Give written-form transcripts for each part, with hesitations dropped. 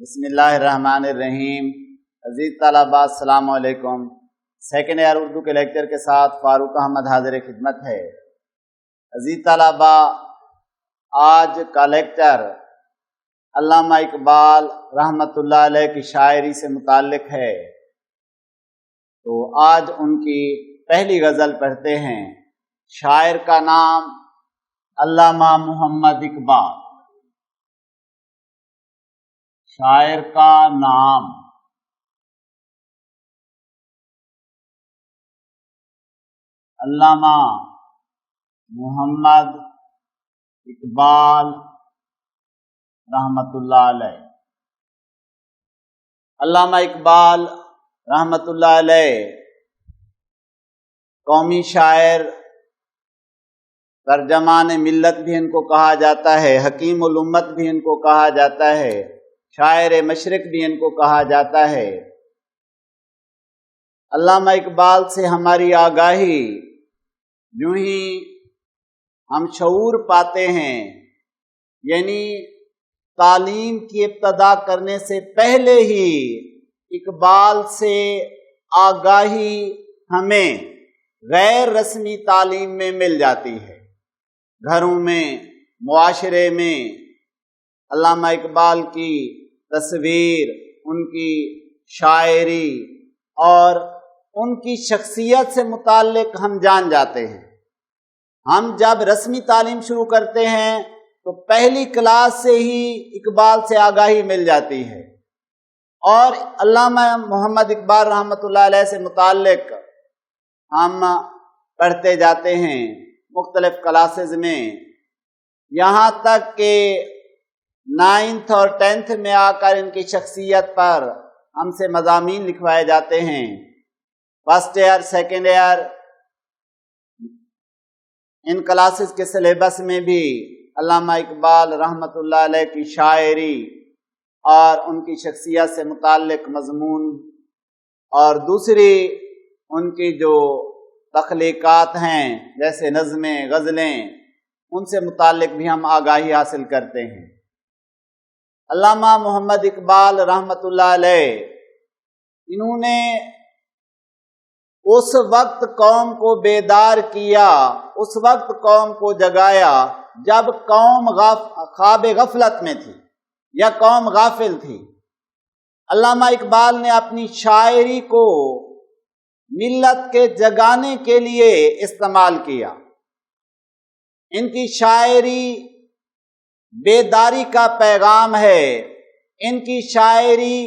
بسم اللہ الرحمن الرحیم۔ عزیز طلباء السلام علیکم۔ سیکنڈ ایئر اردو کے لیکچر کے ساتھ فاروق احمد حاضر خدمت ہے۔ عزیز طلباء، آج کا لیکچر علامہ اقبال رحمۃ اللہ علیہ کی شاعری سے متعلق ہے، تو آج ان کی پہلی غزل پڑھتے ہیں۔ شاعر کا نام علامہ محمد اقبال۔ شاعر کا نام علامہ محمد اقبال رحمۃ اللہ علیہ۔ علامہ اقبال رحمۃ اللہ علیہ قومی شاعر، ترجمان ملت بھی ان کو کہا جاتا ہے، حکیم الامت بھی ان کو کہا جاتا ہے، شاعر مشرق بھی ان کو کہا جاتا ہے۔ علامہ اقبال سے ہماری آگاہی یوں ہی ہم شعور پاتے ہیں، یعنی تعلیم کی ابتدا کرنے سے پہلے ہی اقبال سے آگاہی ہمیں غیر رسمی تعلیم میں مل جاتی ہے۔ گھروں میں، معاشرے میں علامہ اقبال کی تصویر، ان کی شاعری اور ان کی شخصیت سے متعلق ہم جان جاتے ہیں۔ ہم جب رسمی تعلیم شروع کرتے ہیں تو پہلی کلاس سے ہی اقبال سے آگاہی مل جاتی ہے، اور علامہ محمد اقبال رحمۃ اللہ علیہ سے متعلق ہم پڑھتے جاتے ہیں مختلف کلاسز میں، یہاں تک کہ 9th اور 10th میں آ کر ان کی شخصیت پر ہم سے مضامین لکھوائے جاتے ہیں۔ فرسٹ ایئر، سیکنڈ ایئر، ان کلاسز کے سلیبس میں بھی علامہ اقبال رحمۃ اللہ علیہ کی شاعری اور ان کی شخصیت سے متعلق مضمون اور دوسری ان کی جو تخلیقات ہیں جیسے نظمیں، غزلیں، ان سے متعلق بھی ہم آگاہی حاصل کرتے ہیں۔ علامہ محمد اقبال رحمۃ اللہ علیہ انہوں نے اس وقت قوم کو بیدار کیا، اس وقت قوم کو جگایا جب قوم خواب غفلت میں تھی یا قوم غافل تھی۔ علامہ اقبال نے اپنی شاعری کو ملت کے جگانے کے لیے استعمال کیا۔ ان کی شاعری بیداری کا پیغام ہے، ان کی شاعری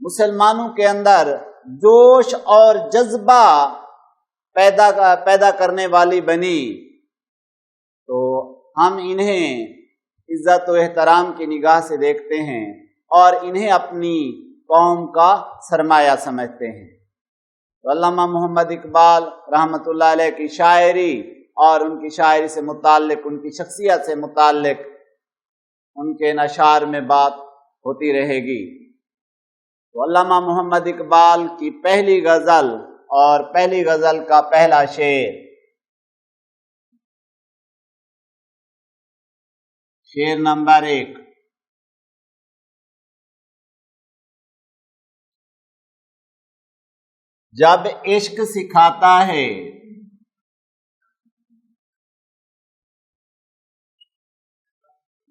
مسلمانوں کے اندر جوش اور جذبہ پیدا کرنے والی بنی، تو ہم انہیں عزت و احترام کی نگاہ سے دیکھتے ہیں اور انہیں اپنی قوم کا سرمایہ سمجھتے ہیں۔ تو علامہ محمد اقبال رحمۃ اللہ علیہ کی شاعری اور ان کی شاعری سے متعلق، ان کی شخصیت سے متعلق ان کے اشعار میں بات ہوتی رہے گی۔ تو علامہ محمد اقبال کی پہلی غزل اور پہلی غزل کا پہلا شعر، شعر نمبر 1۔ جب عشق سکھاتا ہے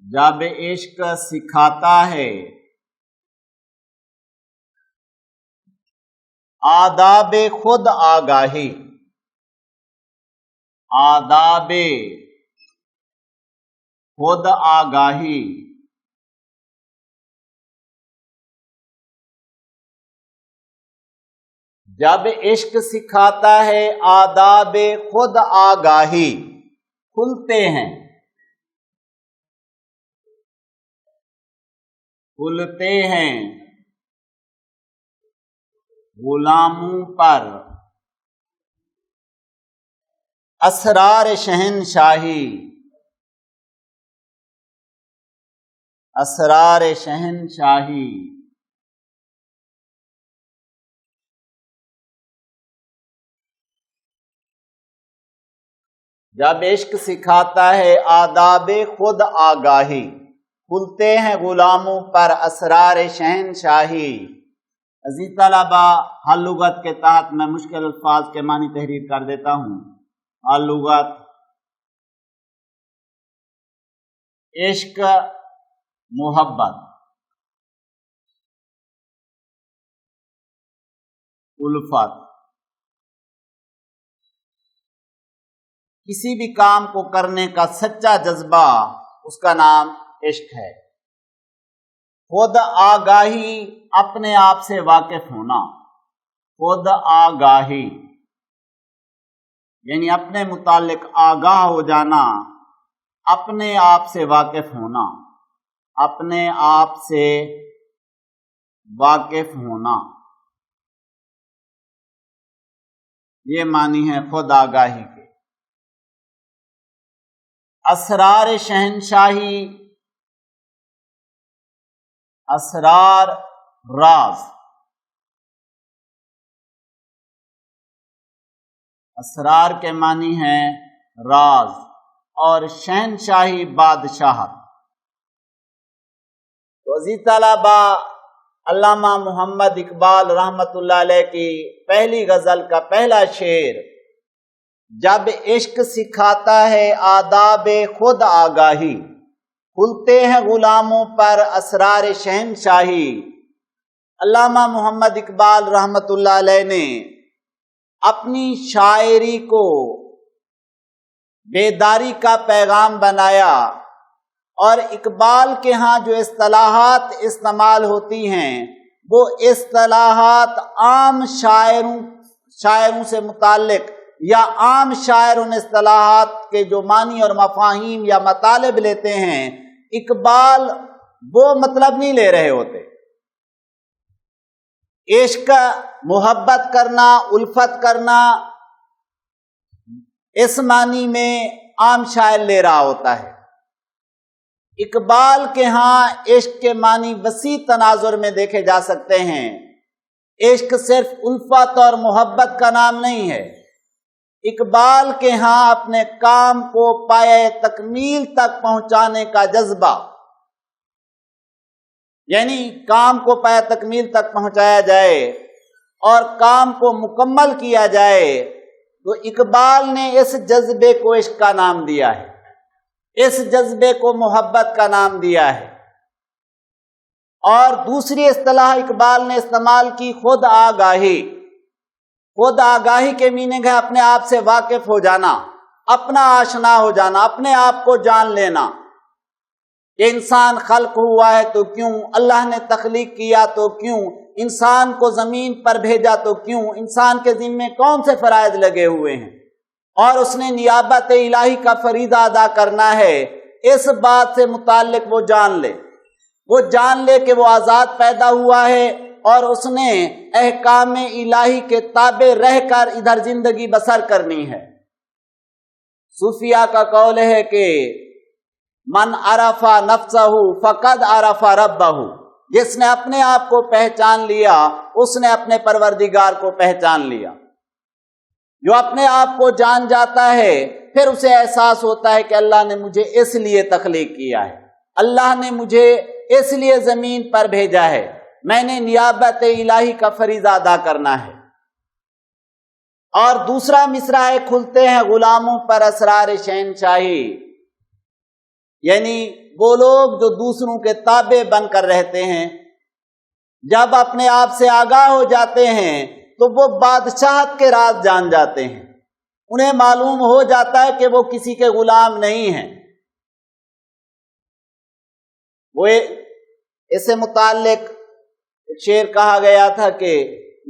جب عشق سکھاتا ہے آداب خود آگاہی، آداب خود آگاہی، جب عشق سکھاتا ہے آداب خود آگاہی، کھلتے ہیں غلاموں پر اسرار شہنشاہی، اسرار شہنشاہی، جب عشق سکھاتا ہے آداب خود آگاہی، کھلتے ہیں غلاموں پر اسرار شہنشاہی۔ عزیز طلبہ، ہر لغت کے تحت میں مشکل الفاظ کے معنی تحریر کر دیتا ہوں۔ ہر لغت: عشق، محبت، الفت۔ کسی بھی کام کو کرنے کا سچا جذبہ، اس کا نام عشق ہے۔ خود آگاہی، اپنے آپ سے واقف ہونا۔ خود آگاہی یعنی اپنے متعلق آگاہ ہو جانا، اپنے آپ سے واقف ہونا، اپنے آپ سے واقف ہونا، یہ معنی ہے خود آگاہی کے۔ اسرار شہنشاہی، اسرار راز، اسرار کے معنی ہیں راز، اور شہنشاہی بادشاہت۔ تو عزیز طلبہ، علامہ محمد اقبال رحمۃ اللہ علیہ کی پہلی غزل کا پہلا شعر، جب عشق سکھاتا ہے آداب خود آگاہی، کھلتے ہیں غلاموں پر اسرار شہنشاہی۔ علامہ محمد اقبال رحمۃ اللہ علیہ نے اپنی شاعری کو بیداری کا پیغام بنایا، اور اقبال کے ہاں جو اصطلاحات استعمال ہوتی ہیں وہ اصطلاحات عام شاعروں سے متعلق، یا عام شاعر ان اصطلاحات کے جو معنی اور مفاہیم یا مطالب لیتے ہیں، اقبال وہ مطلب نہیں لے رہے ہوتے۔ عشق، محبت کرنا، الفت کرنا، اس معنی میں عام شاعر لے رہا ہوتا ہے۔ اقبال کے ہاں عشق کے معنی وسیع تناظر میں دیکھے جا سکتے ہیں۔ عشق صرف الفت اور محبت کا نام نہیں ہے۔ اقبال کے ہاں اپنے کام کو پایہ تکمیل تک پہنچانے کا جذبہ، یعنی کام کو پایہ تکمیل تک پہنچایا جائے اور کام کو مکمل کیا جائے، تو اقبال نے اس جذبے کو عشق کا نام دیا ہے، اس جذبے کو محبت کا نام دیا ہے۔ اور دوسری اصطلاح اقبال نے استعمال کی خود آگاہی۔ خود آگاہی کے میننگ ہے اپنے آپ سے واقف ہو جانا، اپنا آشنا ہو جانا، اپنے آپ کو جان لینا کہ انسان خلق ہوا ہے تو کیوں، اللہ نے تخلیق کیا تو کیوں، انسان کو زمین پر بھیجا تو کیوں، انسان کے ذمے کون سے فرائض لگے ہوئے ہیں، اور اس نے نیابت الہی کا فریضہ ادا کرنا ہے۔ اس بات سے متعلق وہ جان لے کہ وہ آزاد پیدا ہوا ہے، اور اس نے احکام الہی کے تابع رہ کر ادھر زندگی بسر کرنی ہے۔ صوفیہ کا قول ہے کہ من عرف نفسہ فقد عرف ربہ، جس نے اپنے آپ کو پہچان لیا اس نے اپنے پروردگار کو پہچان لیا۔ جو اپنے آپ کو جان جاتا ہے پھر اسے احساس ہوتا ہے کہ اللہ نے مجھے اس لیے تخلیق کیا ہے، اللہ نے مجھے اس لیے زمین پر بھیجا ہے، میں نے نیابت الہی کا فریضہ ادا کرنا ہے۔ اور دوسرا مصرع ہے کھلتے ہیں غلاموں پر اسرار شہنشاہی، یعنی وہ لوگ جو دوسروں کے تابع بن کر رہتے ہیں، جب اپنے آپ سے آگاہ ہو جاتے ہیں تو وہ بادشاہت کے راز جان جاتے ہیں، انہیں معلوم ہو جاتا ہے کہ وہ کسی کے غلام نہیں ہیں۔ وہ اس سے متعلق شعر کہا گیا تھا کہ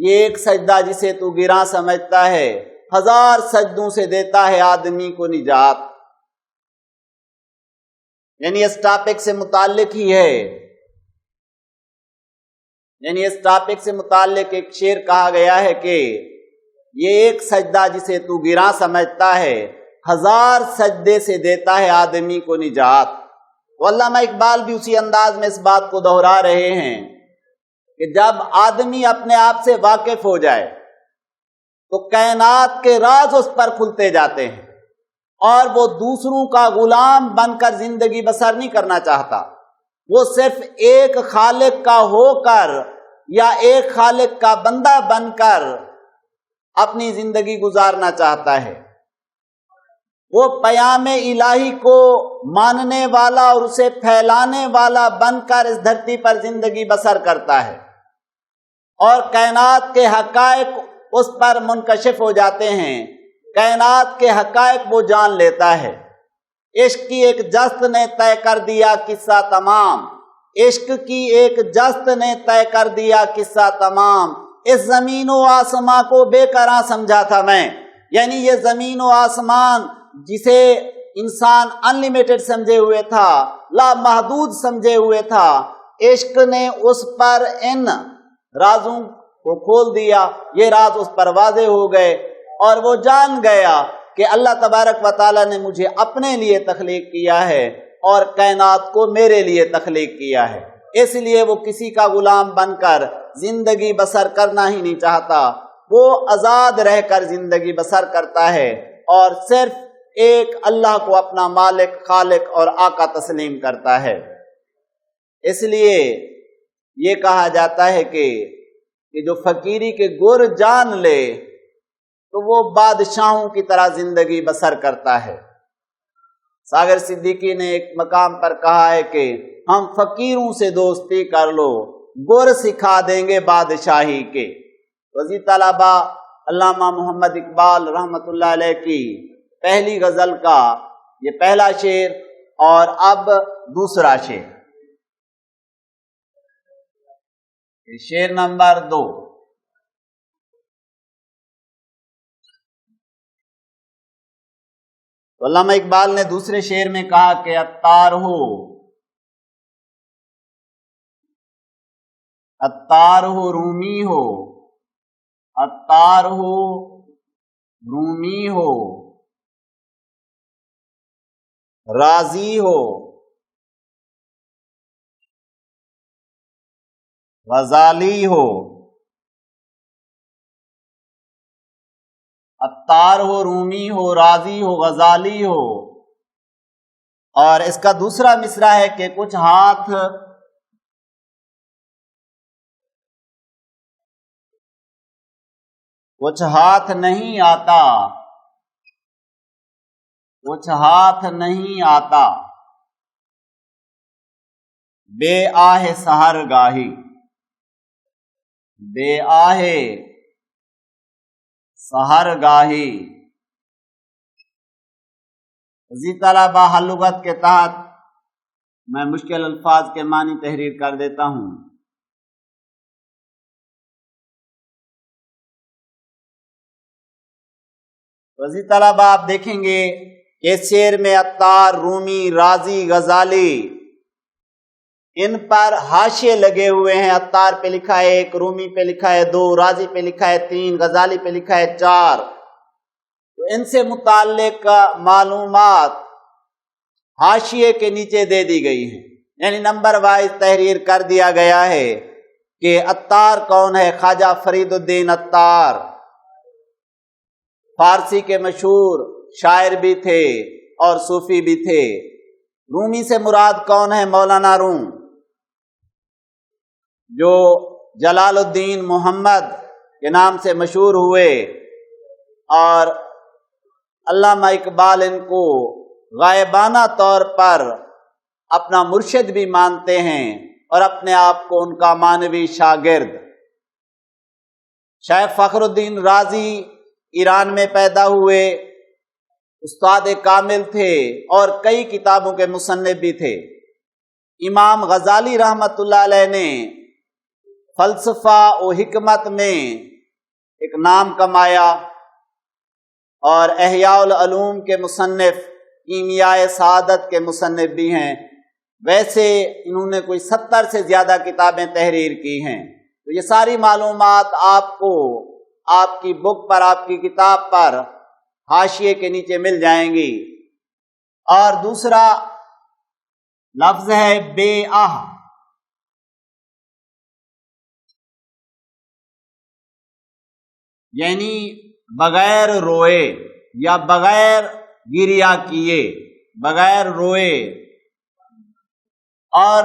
یہ ایک سجدہ جسے تو گراں سمجھتا ہے، 1000 سجدوں سے دیتا ہے آدمی کو نجات۔ یعنی اس ٹاپک سے متعلق ہی ہے، یعنی اس ٹاپک سے متعلق ایک شعر کہا گیا ہے کہ یہ ایک سجدہ جسے تو گراں سمجھتا ہے، 1000 سجدے سے دیتا ہے آدمی کو نجات۔ تو علامہ اقبال بھی اسی انداز میں اس بات کو دہرا رہے ہیں کہ جب آدمی اپنے آپ سے واقف ہو جائے تو کائنات کے راز اس پر کھلتے جاتے ہیں، اور وہ دوسروں کا غلام بن کر زندگی بسر نہیں کرنا چاہتا، وہ صرف ایک خالق کا ہو کر یا ایک خالق کا بندہ بن کر اپنی زندگی گزارنا چاہتا ہے، وہ پیام الہی کو ماننے والا اور اسے پھیلانے والا بن کر اس دھرتی پر زندگی بسر کرتا ہے، اور کائنات کے حقائق اس پر منکشف ہو جاتے ہیں، کائنات کے حقائق وہ جان لیتا ہے۔ عشق کی ایک جست نے طے کر دیا قصہ تمام، عشق کی ایک جست نے طے کر دیا قصہ تمام، اس زمین و آسمان کو بے قرار سمجھا تھا میں، یعنی یہ زمین و آسمان جسے انسان انلیمیٹڈ سمجھے ہوئے تھا، لامحدود سمجھے ہوئے تھا، عشق نے اس پر ان رازوں کو کھول دیا، یہ راز اس پر واضح ہو گئے، اور وہ جان گیا کہ اللہ تبارک و تعالیٰ نے مجھے اپنے لیے تخلیق کیا ہے اور کائنات کو میرے لیے تخلیق کیا ہے، اس لیے وہ کسی کا غلام بن کر زندگی بسر کرنا ہی نہیں چاہتا، وہ آزاد رہ کر زندگی بسر کرتا ہے اور صرف ایک اللہ کو اپنا مالک، خالق اور آقا تسلیم کرتا ہے۔ اس لیے یہ کہا جاتا ہے کہ جو فقیری کے گر جان لے تو وہ بادشاہوں کی طرح زندگی بسر کرتا ہے۔ ساگر صدیقی نے ایک مقام پر کہا ہے کہ ہم فقیروں سے دوستی کر لو، گر سکھا دیں گے بادشاہی کے۔ وزیر طلبہ علامہ محمد اقبال رحمۃ اللہ علیہ کی پہلی غزل کا یہ پہلا شعر اور اب دوسرا شعر، شعر نمبر 2۔ تو علامہ اقبال نے دوسرے شعر میں کہا کہ عطار ہو، عطار ہو رومی ہو، عطار ہو رومی ہو، راضی ہو غزالی ہو، عطار ہو رومی ہو، راضی ہو غزالی ہو۔ اور اس کا دوسرا مصرع ہے کہ کچھ ہاتھ نہیں آتا، کچھ ہاتھ نہیں آتا، بے آہ سحر گاہی، بے آہ سحر گاہی۔ اسی طرح حل لغت کے تحت میں مشکل الفاظ کے معنی تحریر کر دیتا ہوں۔ اسی طرح آپ دیکھیں گے کہ اس شعر میں عطار، رومی، راضی، غزالی ان پر حاشیے لگے ہوئے ہیں۔ عطار پہ لکھا ہے 1، رومی پہ لکھا ہے 2، راضی پہ لکھا ہے 3، غزالی پہ لکھا ہے 4۔ تو ان سے متعلق معلومات حاشیے کے نیچے دے دی گئی ہیں، یعنی نمبر وائز تحریر کر دیا گیا ہے کہ عطار کون ہے۔ خواجہ فرید الدین عطار فارسی کے مشہور شاعر بھی تھے اور صوفی بھی تھے۔ رومی سے مراد کون ہے؟ مولانا روم، جو جلال الدین محمد کے نام سے مشہور ہوئے، اور علامہ اقبال ان کو غائبانہ طور پر اپنا مرشد بھی مانتے ہیں اور اپنے آپ کو ان کا معنوی شاگرد۔ شیخ فخر الدین رازی ایران میں پیدا ہوئے، استاد کامل تھے اور کئی کتابوں کے مصنف بھی تھے۔ امام غزالی رحمۃ اللہ علیہ نے فلسفہ و حکمت میں ایک نام کمایا، اور احیاء العلوم کے مصنف، کیمیاء سعادت کے مصنف بھی ہیں۔ ویسے انہوں نے کوئی 70 سے زیادہ کتابیں تحریر کی ہیں۔ تو یہ ساری معلومات آپ کو آپ کی بک پر، آپ کی کتاب پر حاشیے کے نیچے مل جائیں گی۔ اور دوسرا لفظ ہے بے آہ، یعنی بغیر روئے یا بغیر گریہ کیے، بغیر روئے۔ اور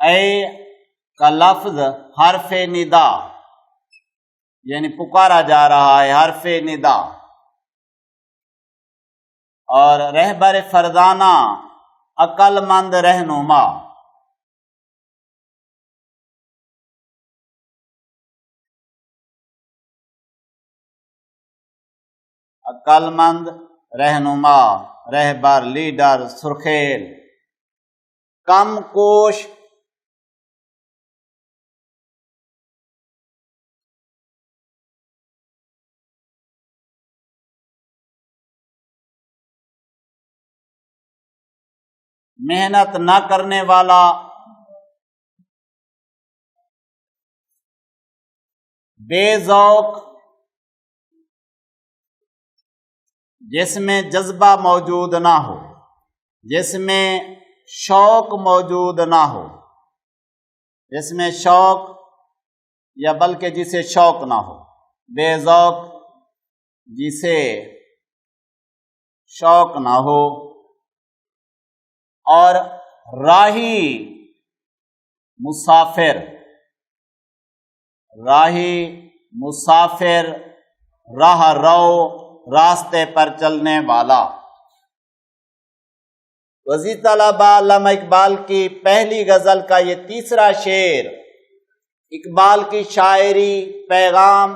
اے کا لفظ حرف ندا، یعنی پکارا جا رہا ہے، حرف ندا. اور رہبر فرزانہ، عقل مند رہنما. عقل مند رہنما، رہبر، لیڈر، سرخیل. کم کوش، محنت نہ کرنے والا. بے ذوق، جس میں جذبہ موجود نہ ہو، جس میں شوق موجود نہ ہو، جس میں شوق یا بلکہ جسے شوق نہ ہو. بے ذوق، جسے شوق نہ ہو. اور راہی مسافر، راہی مسافر، راہ رو، راستے پر چلنے والا. وزیر طلبہ علامہ اقبال کی پہلی غزل کا یہ تیسرا شعر اقبال کی شاعری، پیغام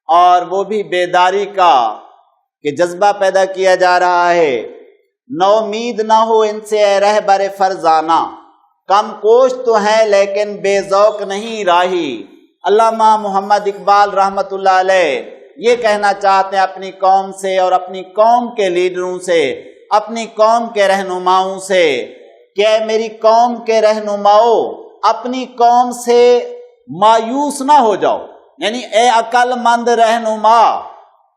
اور وہ بھی بیداری کا کہ جذبہ پیدا کیا جا رہا ہے. نو امید نہ ہو ان سے اے رہبر فرزانہ، کم کوش تو ہے لیکن بے ذوق نہیں راہی. علامہ محمد اقبال رحمۃ اللہ علیہ یہ کہنا چاہتے ہیں اپنی قوم سے اور اپنی قوم کے لیڈروں سے، اپنی قوم کے رہنماؤں سے کہ اے میری قوم کے رہنماؤ، اپنی قوم سے مایوس نہ ہو جاؤ. یعنی اے عقل مند رہنما،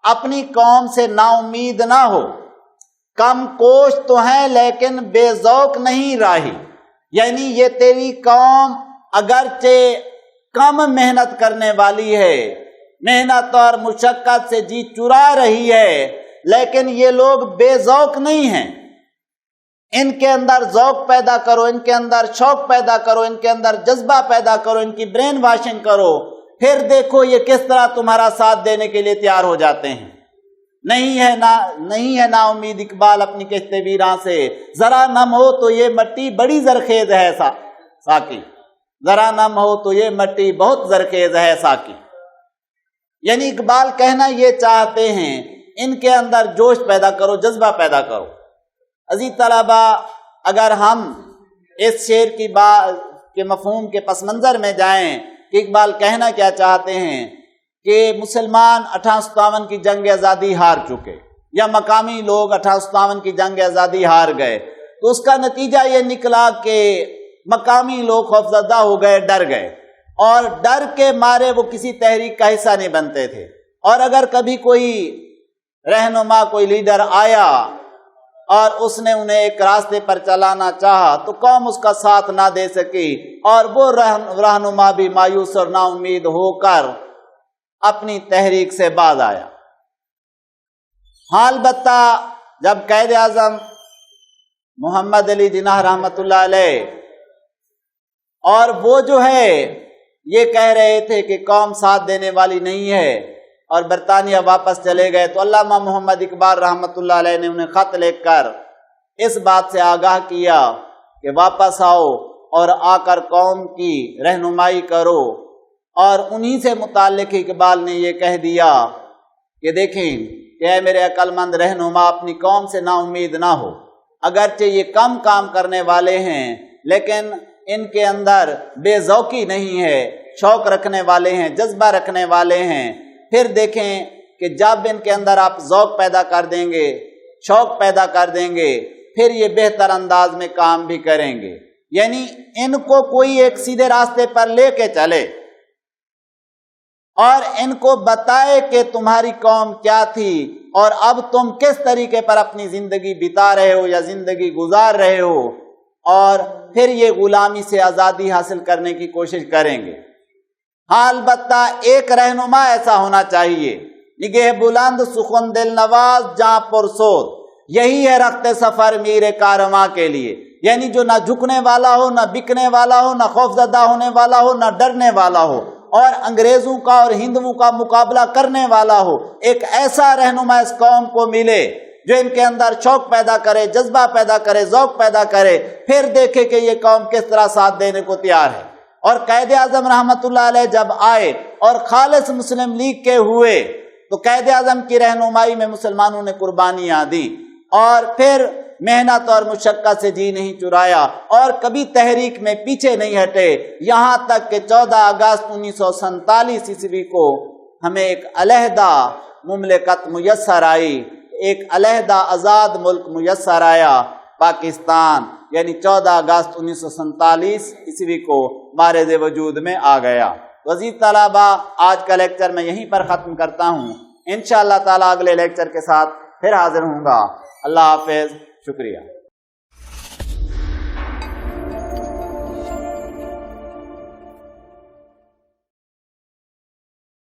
اپنی قوم سے نا امید نہ ہو. کم کوش تو ہیں لیکن بے ذوق نہیں راہی. یعنی یہ تیری قوم اگرچہ کم محنت کرنے والی ہے، محنت اور مشقت سے جی چرا رہی ہے، لیکن یہ لوگ بے ذوق نہیں ہیں. ان کے اندر ذوق پیدا کرو، ان کے اندر شوق پیدا کرو، ان کے اندر جذبہ پیدا کرو، ان کی برین واشنگ کرو، پھر دیکھو یہ کس طرح تمہارا ساتھ دینے کے لیے تیار ہو جاتے ہیں. نہیں ہے نا امید اقبال اپنی کشت ویراں سے. ذرا نم ہو تو یہ مٹی بڑی زرخیز ہے ساقی، ذرا نم ہو تو یہ مٹی بہت زرخیز ہے ساقی. یعنی اقبال کہنا یہ چاہتے ہیں ان کے اندر جوش پیدا کرو، جذبہ پیدا کرو. عزیز طلبہ، اگر ہم اس شعر کی بات کے مفہوم کے پس منظر میں جائیں کہ اقبال کہنا کیا چاہتے ہیں کہ مسلمان 1857 کی جنگ آزادی ہار چکے، یا مقامی لوگ 1857 کی جنگ آزادی ہار گئے، تو اس کا نتیجہ یہ نکلا کہ مقامی لوگ خوفزدہ ہو گئے، ڈر گئے، اور ڈر کے مارے وہ کسی تحریک کا حصہ نہیں بنتے تھے. اور اگر کبھی کوئی رہنما، کوئی لیڈر آیا اور اس نے انہیں ایک راستے پر چلانا چاہا تو قوم اس کا ساتھ نہ دے سکی، اور وہ رہنما بھی مایوس اور نا امید ہو کر اپنی تحریک سے باز آیا. ہاں البتہ جب قائد اعظم محمد علی جناح رحمۃ اللہ علیہ اور وہ جو ہے یہ کہہ رہے تھے کہ قوم ساتھ دینے والی نہیں ہے اور برطانیہ واپس چلے گئے، تو علامہ محمد اقبال رحمۃ اللہ علیہ نے انہیں خط لکھ کر اس بات سے آگاہ کیا کہ واپس آؤ اور آ کر قوم کی رہنمائی کرو. اور انہی سے متعلق اقبال نے یہ کہہ دیا کہ دیکھیں کہ اے میرے عقل مند رہنما، اپنی قوم سے نا امید نہ ہو. اگرچہ یہ کم کام کرنے والے ہیں لیکن ان کے اندر بے ذوقی نہیں ہے، شوق رکھنے والے ہیں، جذبہ رکھنے والے ہیں. پھر دیکھیں کہ جب ان کے اندر آپ ذوق پیدا کر دیں گے، شوق پیدا کر دیں گے، پھر یہ بہتر انداز میں کام بھی کریں گے. یعنی ان کو کوئی ایک سیدھے راستے پر لے کے چلے اور ان کو بتائے کہ تمہاری قوم کیا تھی اور اب تم کس طریقے پر اپنی زندگی بتا رہے ہو یا زندگی گزار رہے ہو، اور پھر یہ غلامی سے آزادی حاصل کرنے کی کوشش کریں گے. ہاں البتہ ایک رہنما ایسا ہونا چاہیے، نگہ بلند سخن دل نواز جاں پرسود، یہی ہے رخت سفر میر کارواں کے لیے. یعنی جو نہ جھکنے والا ہو، نہ بکنے والا ہو، نہ خوفزدہ ہونے والا ہو، نہ ڈرنے والا ہو، اور انگریزوں کا اور ہندوؤں کا مقابلہ کرنے والا ہو۔ ایک ایسا رہنما اس قوم کو ملے جو ان کے اندر شوق پیدا کرے، جذبہ پیدا کرے، ذوق پیدا کرے، پھر دیکھے کہ یہ قوم کس طرح ساتھ دینے کو تیار ہے۔ اور قائد اعظم رحمۃ اللہ علیہ جب آئے اور خالص مسلم لیگ کے ہوئے تو قائد اعظم کی رہنمائی میں مسلمانوں نے قربانیاں دی، اور پھر محنت اور مشقت سے جی نہیں چرایا، اور کبھی تحریک میں پیچھے نہیں ہٹے، یہاں تک کہ 14 اگست 1947 عیسوی کو ہمیں ایک علیحدہ مملکت میسر آئی، ایک علیحدہ آزاد ملک میسر آیا پاکستان، یعنی 14 اگست 1947 عیسوی کو مارز وجود میں آ گیا۔ عزیز طلبہ، آج کا لیکچر میں یہیں پر ختم کرتا ہوں، انشاءاللہ تعالی اگلے لیکچر کے ساتھ پھر حاضر ہوں گا۔ اللہ حافظ، شکریہ۔